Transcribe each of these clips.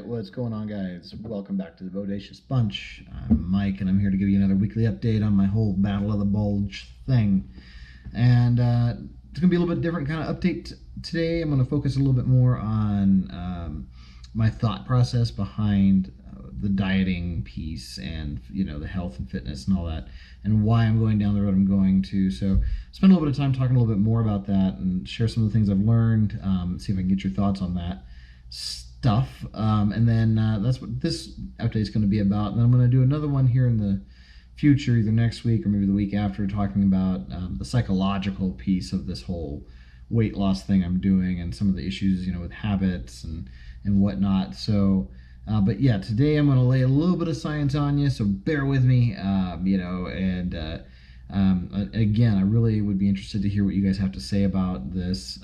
Alright, what's going on, guys? Welcome back to the Bodacious Bunch. I'm Mike, and I'm here to give you another weekly update on my whole Battle of the Bulge thing. And it's going to be a little bit different kind of update today. I'm going to focus a little bit more on my thought process behind the dieting piece and, the health and fitness and all that, and why I'm going down the road I'm going to. So spend a little bit of time talking a little bit more about that and share some of the things I've learned, see if I can get your thoughts on that stuff, and then that's what this update is going to be about. And then I'm going to do another one here in the future, either next week or maybe the week after, talking about the psychological piece of this whole weight loss thing I'm doing and some of the issues, with habits and whatnot. So, but yeah, today I'm going to lay a little bit of science on you, so bear with me, and again, I really would be interested to hear what you guys have to say about this.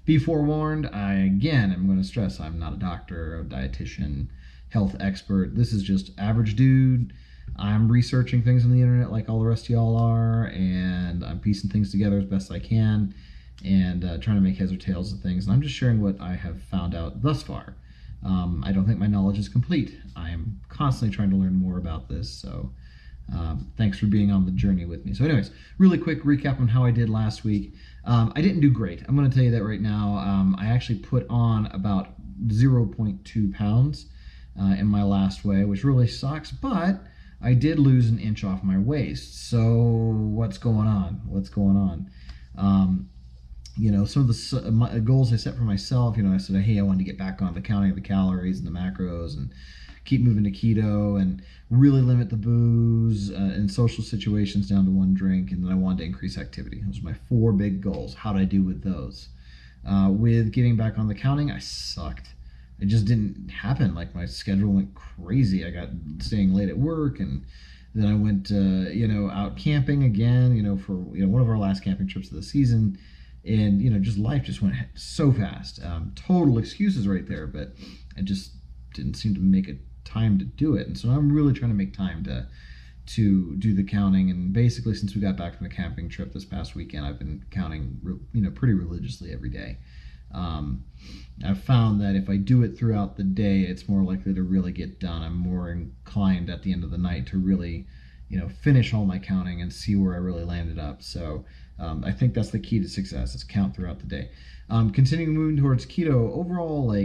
Be forewarned, I'm going to stress, I'm not a doctor, a dietitian, health expert. This is just average dude. I'm researching things on the internet like all the rest of y'all are, and I'm piecing things together as best I can and trying to make heads or tails of things. And I'm just sharing what I have found out thus far. I don't think my knowledge is complete. I am constantly trying to learn more about this, so thanks for being on the journey with me. So anyways, really quick recap on how I did last week. I didn't do great. I'm going to tell you that right now. I actually put on about 0.2 pounds in my last weigh, which really sucks, but I did lose an inch off my waist. So what's going on? Some of the goals I set for myself, I said, hey, I wanted to get back on the counting of the calories and the macros and keep moving to keto and really limit the booze in social situations down to one drink. And then I wanted to increase activity. Those were my 4 big goals. How did I do with those? With getting back on the counting, I sucked. It just didn't happen. Like, my schedule went crazy. I got staying late at work, and then I went, out camping again, for, one of our last camping trips of the season. And, just life just went so fast. Total excuses right there, but I just didn't seem to make a time to do it. And so I'm really trying to make time to do the counting. And basically, since we got back from the camping trip this past weekend, I've been counting, pretty religiously every day. I've found that if I do it throughout the day, it's more likely to really get done. I'm more inclined at the end of the night to really, finish all my counting and see where I really landed up. So I think that's the key to success, is count throughout the day. Continuing moving towards keto, overall,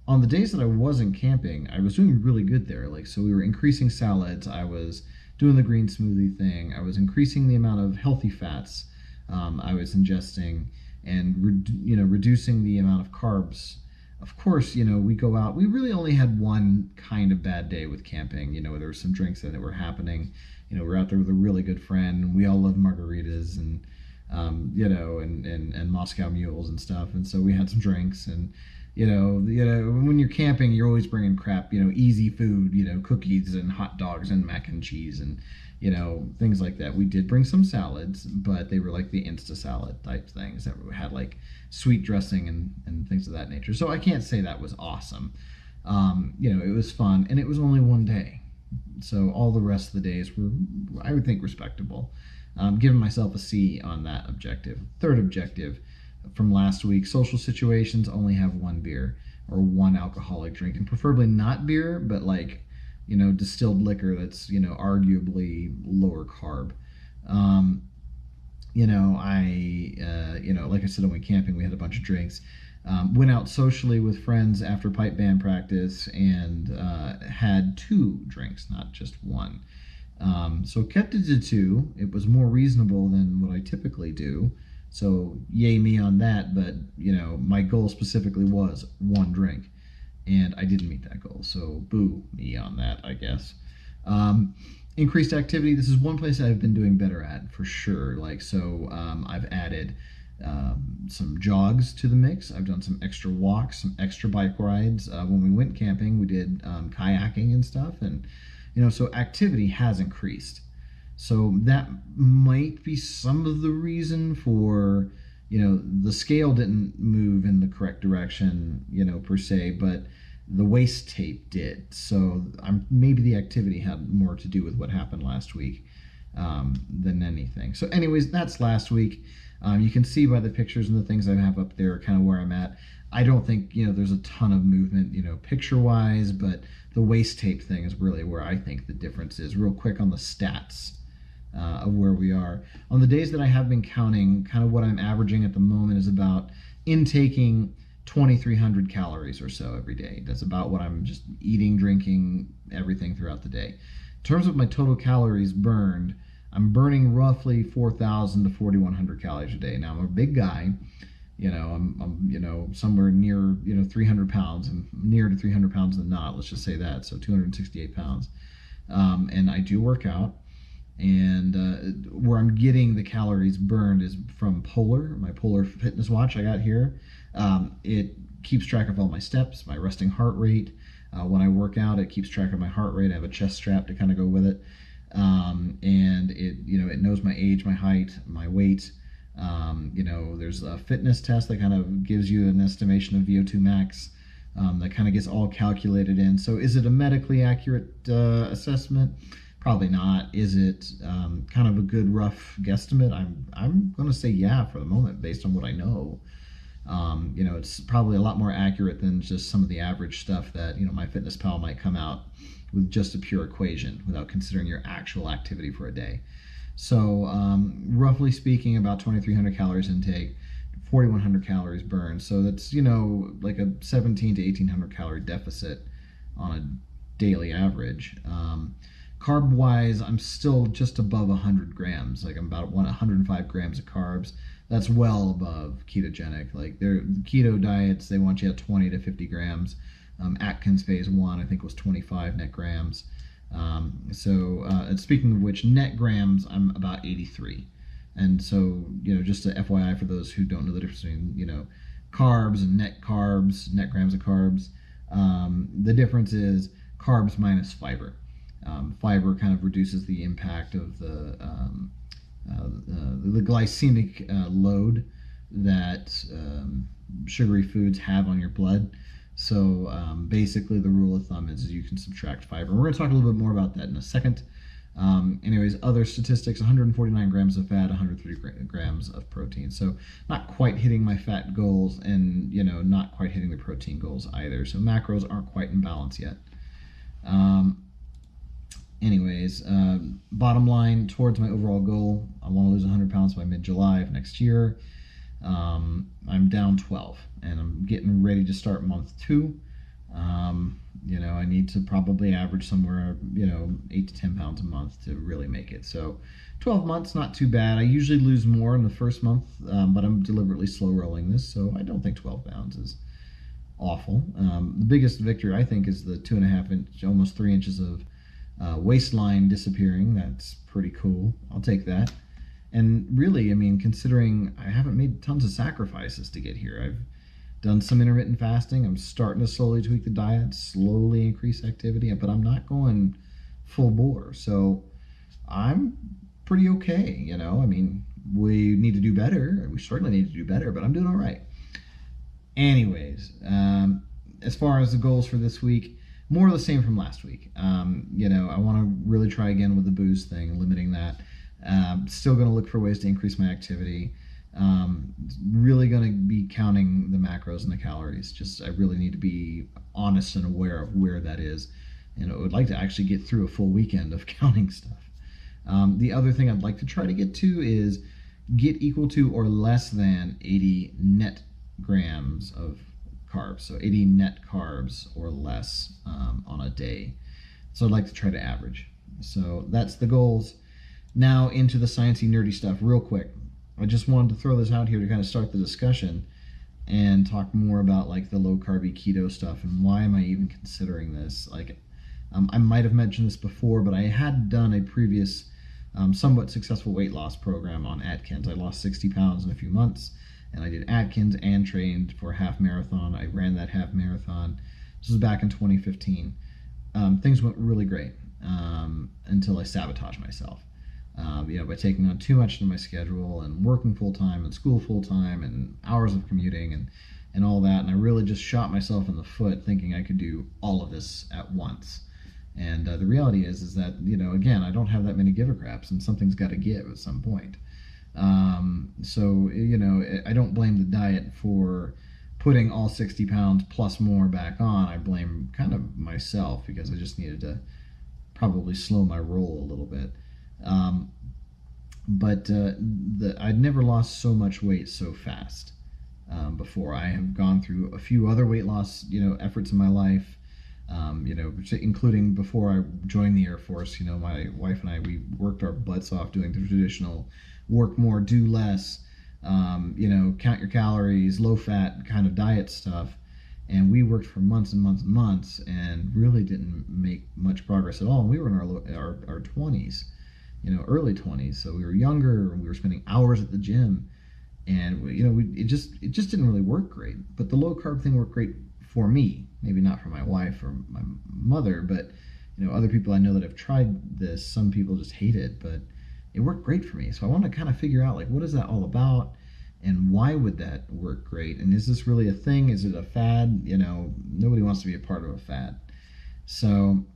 on the days that I wasn't camping, I was doing really good there. So we were increasing salads, I was doing the green smoothie thing, I was increasing the amount of healthy fats I was ingesting, and reducing the amount of carbs. Of course, we go out. We really only had one kind of bad day with camping. There were some drinks that were happening. We're out there with a really good friend, and we all love margaritas and and Moscow mules and stuff. And so we had some drinks, and when you're camping, you're always bringing crap, easy food, cookies and hot dogs and mac and cheese and, things like that. We did bring some salads, but they were like the Insta salad type things that had like sweet dressing and things of that nature. So I can't say that was awesome. It was fun, and it was only one day. So all the rest of the days were, I would think, respectable. Giving myself a C on that objective. Third objective from last week, social situations, only have 1 beer or 1 alcoholic drink, and preferably not beer, but distilled liquor that's, arguably lower carb. Like I said, when we went camping, we had a bunch of drinks. Went out socially with friends after pipe band practice and had 2 drinks, not just 1. So kept it to 2. It was more reasonable than what I typically do. So yay me on that, but my goal specifically was 1 drink, and I didn't meet that goal. So boo me on that, I guess. Increased activity. This is one place I've been doing better at for sure. I've added some jogs to the mix. I've done some extra walks, some extra bike rides. When we went camping, we did kayaking and stuff, and so activity has increased. So that might be some of the reason for, the scale didn't move in the correct direction, per se, but the waist tape did. So maybe the activity had more to do with what happened last week. than anything. So anyways, that's last week. You can see by the pictures and the things I have up there kind of where I'm at. I don't think, there's a ton of movement, picture-wise, but the waist tape thing is really where I think the difference is. Real quick on the stats of where we are. On the days that I have been counting, kind of what I'm averaging at the moment is about intaking 2,300 calories or so every day. That's about what I'm just eating, drinking, everything throughout the day. In terms of my total calories burned, I'm burning roughly 4,000 to 4,100 calories a day. Now, I'm a big guy. I'm somewhere near, 300 pounds. I'm near to 300 pounds than not, let's just say that. So 268 pounds. And I do work out. And where I'm getting the calories burned is from Polar, my Polar fitness watch I got here. It keeps track of all my steps, my resting heart rate. When I work out, it keeps track of my heart rate. I have a chest strap to kind of go with it. And it knows my age, my height, my weight. There's a fitness test that kind of gives you an estimation of VO2 max. That kind of gets all calculated in. So is it a medically accurate assessment? Probably not. Is it kind of a good rough guesstimate? I'm going to say yeah for the moment based on what I know. It's probably a lot more accurate than just some of the average stuff that, MyFitnessPal might come out with just a pure equation without considering your actual activity for a day. So roughly speaking, about 2,300 calories intake, 4,100 calories burned. So that's, like a 1,700 to 1,800 calorie deficit on a daily average. Carb-wise, I'm still just above 100 grams. Like I'm about 105 grams of carbs. That's well above ketogenic. Like their keto diets, they want you at 20 to 50 grams. Atkins phase 1, I think, was 25 net grams. And speaking of which, net grams, I'm about 83. And so, just a FYI for those who don't know the difference between, carbs and net grams of carbs, the difference is carbs minus fiber. Fiber kind of reduces the impact of the glycemic load that sugary foods have on your blood. So basically the rule of thumb is you can subtract fiber. We're going to talk a little bit more about that in a second. Anyways, other statistics, 149 grams of fat, 130 grams of protein. So not quite hitting my fat goals and, not quite hitting the protein goals either. So macros aren't quite in balance yet. Bottom line, towards my overall goal, I want to lose 100 pounds by mid-July of next year. I'm down 12, and I'm getting ready to start month 2. I need to probably average somewhere, 8 to 10 pounds a month to really make it. So 12 months, not too bad. I usually lose more in the first month, but I'm deliberately slow rolling this, so I don't think 12 pounds is awful. The biggest victory, I think, is the 2.5 inch, almost 3 inches of waistline disappearing. That's pretty cool. I'll take that. And really, considering I haven't made tons of sacrifices to get here, I've done some intermittent fasting. I'm starting to slowly tweak the diet, slowly increase activity, but I'm not going full bore. So I'm pretty okay, we need to do better. We certainly need to do better, but I'm doing all right. Anyways, as far as the goals for this week, more of the same from last week. I want to really try again with the booze thing, limiting that. Still going to look for ways to increase my activity. Really going to be counting the macros and the calories. I really need to be honest and aware of where that is. I would like to actually get through a full weekend of counting stuff. The other thing I'd like to try to get to is get equal to or less than 80 net grams of carbs. So 80 net carbs or less on a day. So I'd like to try to average. So that's the goals. Now into the sciencey, nerdy stuff real quick. I just wanted to throw this out here to kind of start the discussion and talk more about like the low carby keto stuff and why am I even considering this. I might have mentioned this before, but I had done a previous somewhat successful weight loss program on Atkins. I lost 60 pounds in a few months, and I did Atkins and trained for a half marathon. I ran that half marathon. This was back in 2015. Things went really great until I sabotaged myself. By taking on too much of my schedule and working full-time and school full-time and hours of commuting and all that. And I really just shot myself in the foot thinking I could do all of this at once. And the reality is that, again, I don't have that many give a craps, and something's got to give at some point. So, I don't blame the diet for putting all 60 pounds plus more back on. I blame kind of myself, because I just needed to probably slow my roll a little bit. But I'd never lost so much weight so fast before. I have gone through a few other weight loss, efforts in my life. Including before I joined the Air Force. My wife and I, we worked our butts off doing the traditional work more, do less, count your calories, low fat kind of diet stuff. And we worked for months and months and months and really didn't make much progress at all. And we were in our 20s, early 20s. So we were younger, and we were spending hours at the gym. And, it just didn't really work great. But the low carb thing worked great for me, maybe not for my wife or my mother, but other people I know that have tried this, some people just hate it, but it worked great for me. So I want to kind of figure out, like, what is that all about, and why would that work great, and is this really a thing? Is it a fad? Nobody wants to be a part of a fad. So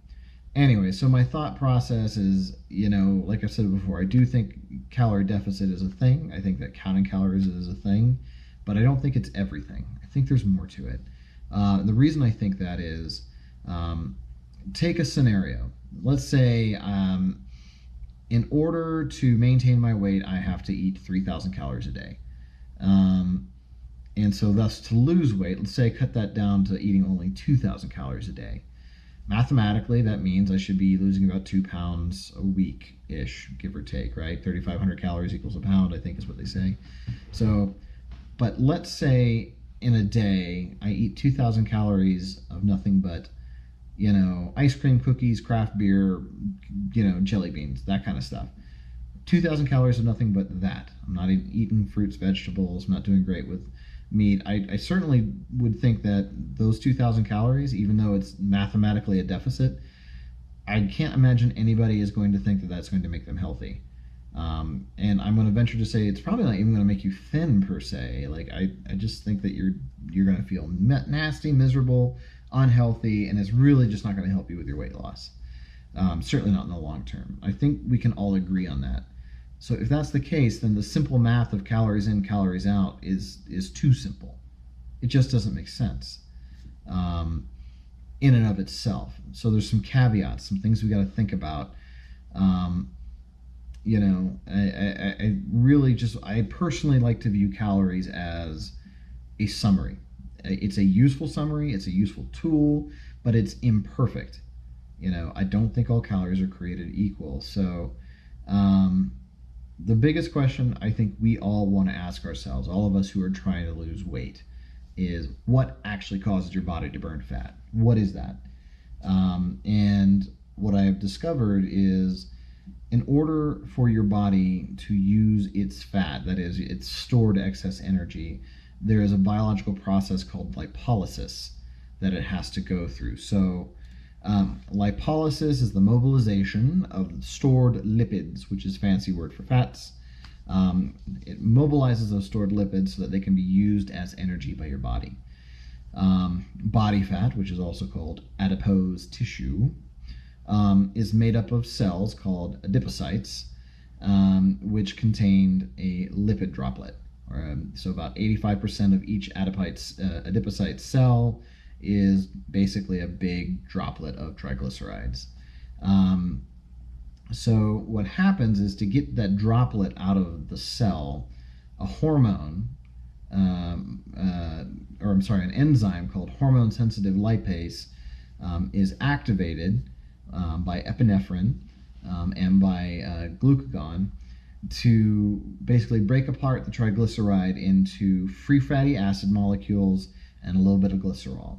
anyway, so my thought process is, like I said before, I do think calorie deficit is a thing. I think that counting calories is a thing, but I don't think it's everything. I think there's more to it. The reason I think that is, take a scenario. Let's say in order to maintain my weight, I have to eat 3,000 calories a day. And so thus to lose weight, let's say I cut that down to eating only 2,000 calories a day. Mathematically, that means I should be losing about 2 pounds a week-ish, give or take, right? 3,500 calories equals a pound, I think is what they say. So, but let's say in a day, I eat 2,000 calories of nothing but, ice cream, cookies, craft beer, jelly beans, that kind of stuff. 2,000 calories of nothing but that. I'm not eating fruits, vegetables. I'm not doing great with meat. I certainly would think that those 2,000 calories, even though it's mathematically a deficit, I can't imagine anybody is going to think that that's going to make them healthy. And I'm going to venture to say it's probably not even going to make you thin per se. Like I just think that you're going to feel nasty, miserable, unhealthy, and it's really just not going to help you with your weight loss. Certainly not in the long term. I think we can all agree on that. So if that's the case, then the simple math of calories in, calories out is too simple. It just doesn't make sense in and of itself. So there's some caveats, some things we got to think about. I really I personally like to view calories as a summary. It's a useful summary, it's a useful tool, but it's imperfect. I don't think all calories are created equal. So the biggest question I think we all want to ask ourselves, all of us who are trying to lose weight, is what actually causes your body to burn fat? What is that? And what I have discovered is, in order for your body to use its fat, that is, its stored excess energy, there is a biological process called lipolysis that it has to go through. So lipolysis is the mobilization of stored lipids, which is a fancy word for fats. It mobilizes those stored lipids so that they can be used as energy by your body. Body fat, which is also called adipose tissue, is made up of cells called adipocytes, which contain a lipid droplet. So about 85% of each adipocyte cell is basically a big droplet of triglycerides. So what happens is, to get that droplet out of the cell, a hormone, an enzyme called hormone-sensitive lipase is activated by epinephrine and by glucagon to basically break apart the triglyceride into free fatty acid molecules and a little bit of glycerol.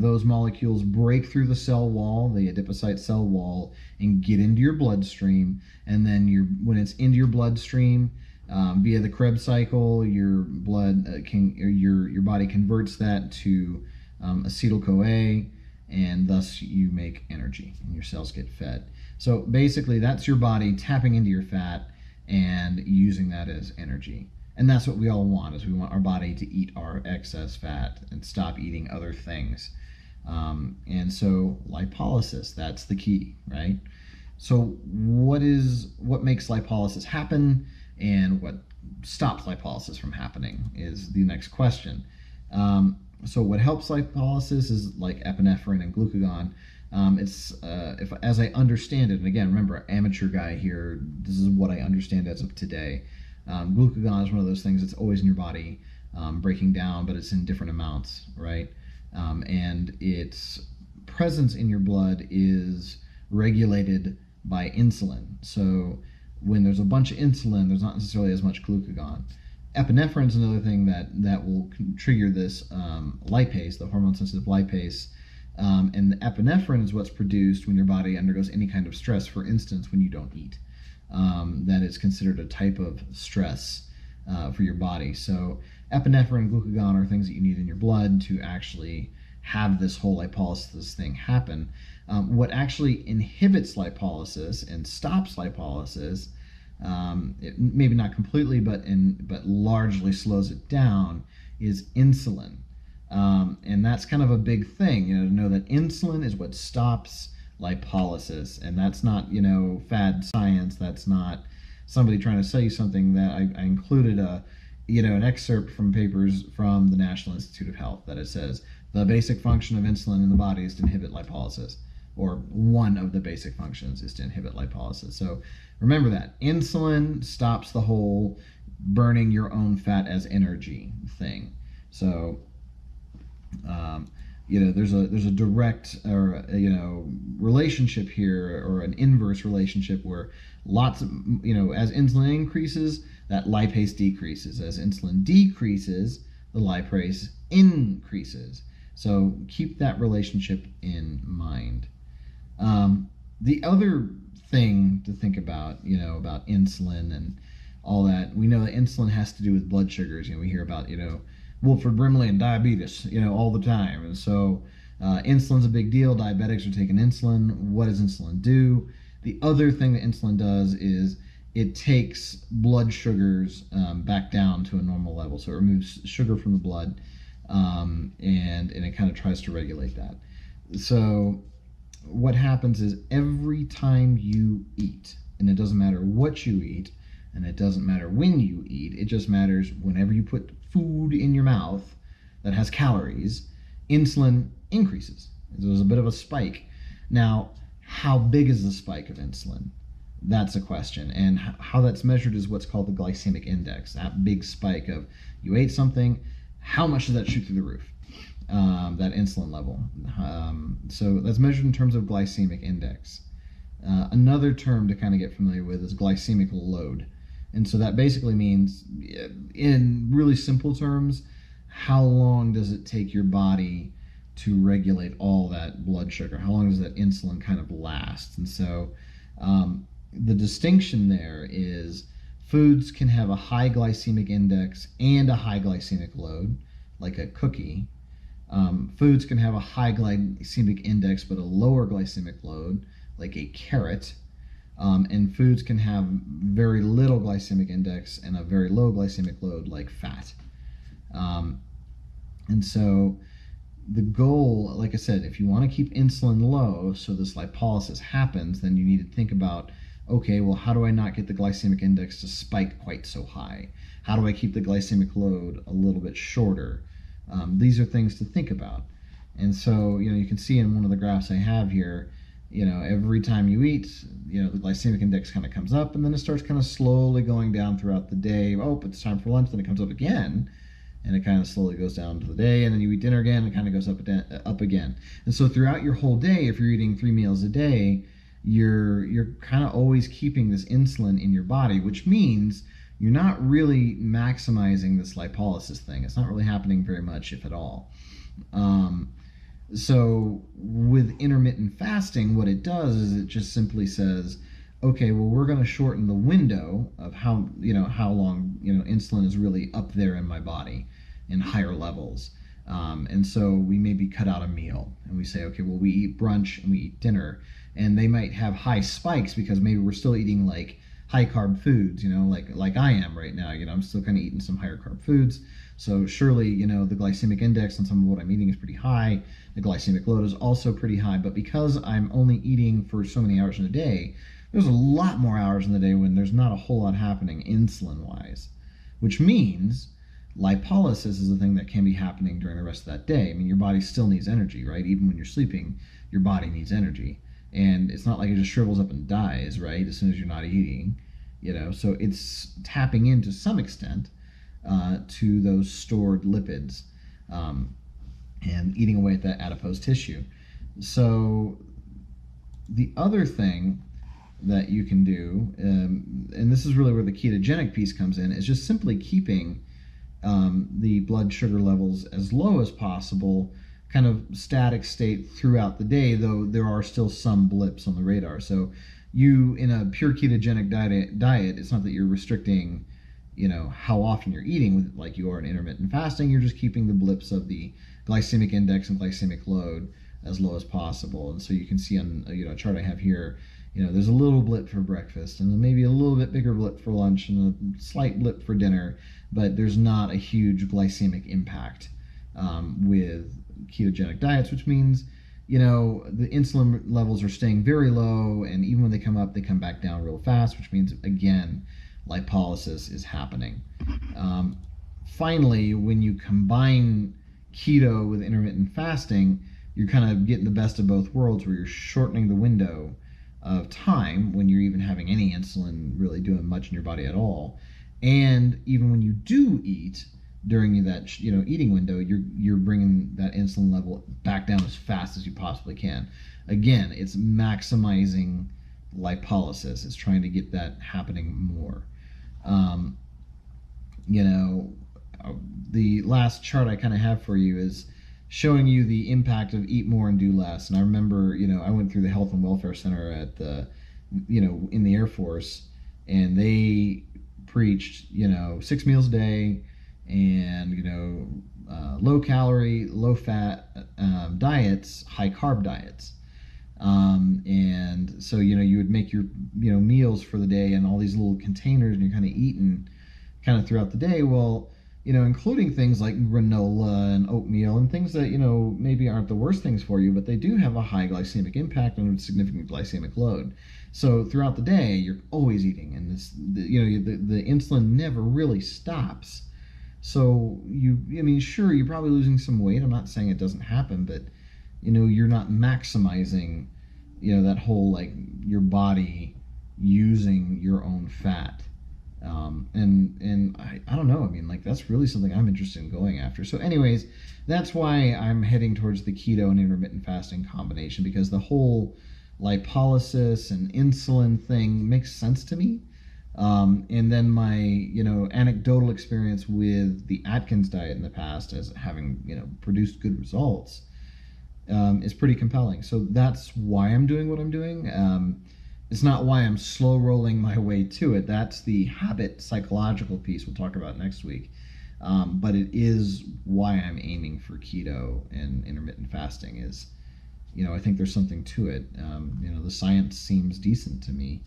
Those molecules break through the cell wall, the adipocyte cell wall, and get into your bloodstream. And then when it's into your bloodstream, via the Krebs cycle, your body converts that to acetyl-CoA, and thus you make energy and your cells get fed. So basically, that's your body tapping into your fat and using that as energy. And that's what we all want, is we want our body to eat our excess fat and stop eating other things. And so lipolysis, that's the key, right? So what makes lipolysis happen, and what stops lipolysis from happening is the next question. So what helps lipolysis is like epinephrine and glucagon. If as I understand it, and again, remember, amateur guy here, this is what I understand as of today. Glucagon is one of those things that's always in your body, breaking down, but it's in different amounts, right? And its presence in your blood is regulated by insulin. So when there's a bunch of insulin, there's not necessarily as much glucagon. Epinephrine is another thing that will trigger this lipase, the hormone-sensitive lipase. And the epinephrine is what's produced when your body undergoes any kind of stress. For instance, when you don't eat, that is considered a type of stress for your body. So epinephrine and glucagon are things that you need in your blood to actually have this whole lipolysis thing happen. What actually inhibits lipolysis and stops lipolysis, maybe not completely, but largely slows it down, is insulin. And that's kind of a big thing, to know that insulin is what stops lipolysis. And that's not, fad science. That's not somebody trying to sell you something. That I included an excerpt from papers from the National Institute of Health that it says the basic function of insulin in the body is to inhibit lipolysis, or one of the basic functions is to inhibit lipolysis. So remember that insulin stops the whole burning your own fat as energy thing. So there's a direct or relationship here, or an inverse relationship, where lots of as insulin increases, that lipase decreases. As insulin decreases, the lipase increases. So keep that relationship in mind. The other thing to think about, about insulin and all that, we know that insulin has to do with blood sugars. We hear about, Wilford Brimley and diabetes, all the time. And so insulin's a big deal. Diabetics are taking insulin. What does insulin do? The other thing that insulin does is it takes blood sugars back down to a normal level. So it removes sugar from the blood, and it kind of tries to regulate that. So what happens is every time you eat, and it doesn't matter what you eat, and it doesn't matter when you eat, it just matters whenever you put food in your mouth that has calories, insulin increases. There's a bit of a spike. Now, how big is the spike of insulin? That's a question. And how that's measured is what's called the glycemic index. That big spike of you ate something, how much does that shoot through the roof? That insulin level. So that's measured in terms of glycemic index. Another term to kind of get familiar with is glycemic load. And so that basically means, in really simple terms, how long does it take your body to regulate all that blood sugar? How long does that insulin kind of last? And so the distinction there is foods can have a high glycemic index and a high glycemic load, like a cookie. Foods can have a high glycemic index but a lower glycemic load, like a carrot. And foods can have very little glycemic index and a very low glycemic load, like fat. And so the goal, like I said, if you want to keep insulin low so this lipolysis happens, then you need to think about, okay, well, how do I not get the glycemic index to spike quite so high? How do I keep the glycemic load a little bit shorter? These are things to think about. And so, you can see in one of the graphs I have here, every time you eat, the glycemic index kind of comes up, and then it starts kind of slowly going down throughout the day. Oh, it's time for lunch, then it comes up again, and it kind of slowly goes down to the day, and then you eat dinner again, and it kind of goes up again. And so throughout your whole day, if you're eating 3 meals a day, you're kind of always keeping this insulin in your body, which means you're not really maximizing this lipolysis thing. It's not really happening very much, if at all. So with intermittent fasting, what it does is it just simply says, okay, well, we're going to shorten the window of how long, insulin is really up there in my body in higher levels. And so we maybe cut out a meal and we say, okay, well, we eat brunch and we eat dinner, and they might have high spikes because maybe we're still eating like high carb foods, like I am right now. I'm still kind of eating some higher carb foods. So surely, the glycemic index on some of what I'm eating is pretty high. The glycemic load is also pretty high. But because I'm only eating for so many hours in a day, there's a lot more hours in the day when there's not a whole lot happening insulin-wise, which means lipolysis is a thing that can be happening during the rest of that day. I mean, your body still needs energy, right? Even when you're sleeping, your body needs energy. And it's not like it just shrivels up and dies, right, as soon as you're not eating. So it's tapping into some extent to those stored lipids and eating away at that adipose tissue. So the other thing that you can do, and this is really where the ketogenic piece comes in, is just simply keeping the blood sugar levels as low as possible, kind of static state throughout the day, though there are still some blips on the radar. So you, in a pure ketogenic diet, it's not that you're restricting, how often you're eating with like you are in intermittent fasting. You're just keeping the blips of the glycemic index and glycemic load as low as possible. And so you can see on a chart I have here, there's a little blip for breakfast and then maybe a little bit bigger blip for lunch and a slight blip for dinner, but there's not a huge glycemic impact with ketogenic diets, which means the insulin levels are staying very low, and even when they come up, they come back down real fast, which means, again, lipolysis is happening. Finally, when you combine keto with intermittent fasting, you're kind of getting the best of both worlds, where you're shortening the window of time when you're even having any insulin really doing much in your body at all. And even when you do eat during that eating window, you're bringing that insulin level back down as fast as you possibly can. Again, it's maximizing lipolysis. It's trying to get that happening more. The last chart I kind of have for you is showing you the impact of eat more and do less. And I remember, I went through the Health and Welfare Center at the, in the Air Force, and they preached, 6 meals a day and, low calorie, low fat diets, high carb diets. And so, you would make your, meals for the day in all these little containers, and you're kind of eating kind of throughout the day. Well, including things like granola and oatmeal and things that, maybe aren't the worst things for you, but they do have a high glycemic impact and a significant glycemic load. So throughout the day, you're always eating, and the insulin never really stops. So sure, you're probably losing some weight. I'm not saying it doesn't happen, but, you're not maximizing, that whole, like, your body using your own fat. And I don't know. That's really something I'm interested in going after. So anyways, that's why I'm heading towards the keto and intermittent fasting combination, because the whole lipolysis and insulin thing makes sense to me. And then my, anecdotal experience with the Atkins diet in the past as having, produced good results, is pretty compelling. So that's why I'm doing what I'm doing. It's not why I'm slow rolling my way to it. That's the habit psychological piece we'll talk about next week. But it is why I'm aiming for keto and intermittent fasting is, I think there's something to it. The science seems decent to me.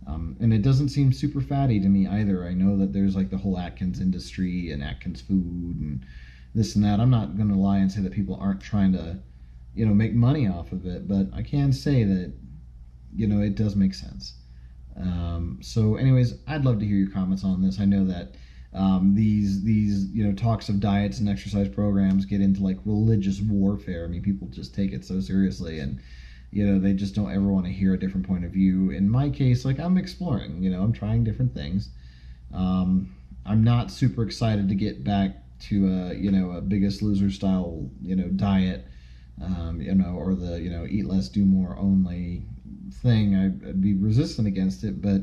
And it doesn't seem super fatty to me either. I know that there's like the whole Atkins industry and Atkins food and this and that. I'm not going to lie and say that people aren't trying to, make money off of it, but I can say that, it does make sense. So anyways, I'd love to hear your comments on this. I know that these talks of diets and exercise programs get into like religious warfare. People just take it so seriously, and they just don't ever want to hear a different point of view. In my case, like, I'm exploring, I'm trying different things. I'm not super excited to get back to a Biggest Loser style, diet, or the, eat less, do more only thing. I'd be resistant against it, but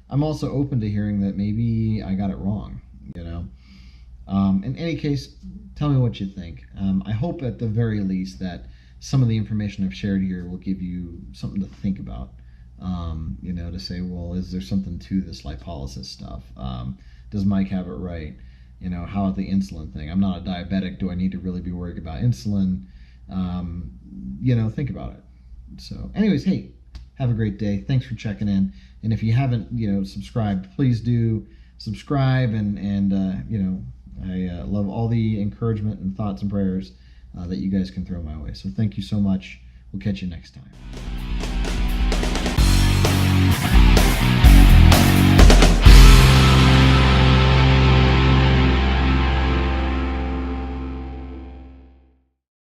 I'm also open to hearing that maybe I got it wrong, In any case, tell me what you think. I hope at the very least that some of the information I've shared here will give you something to think about, to say, well, is there something to this lipolysis stuff? Does Mike have it right? How about the insulin thing? I'm not a diabetic. Do I need to really be worried about insulin? Think about it. So anyways, hey, have a great day. Thanks for checking in. And if you haven't, subscribed, please do subscribe and I love all the encouragement and thoughts and prayers that you guys can throw my way. So thank you so much. We'll catch you next time.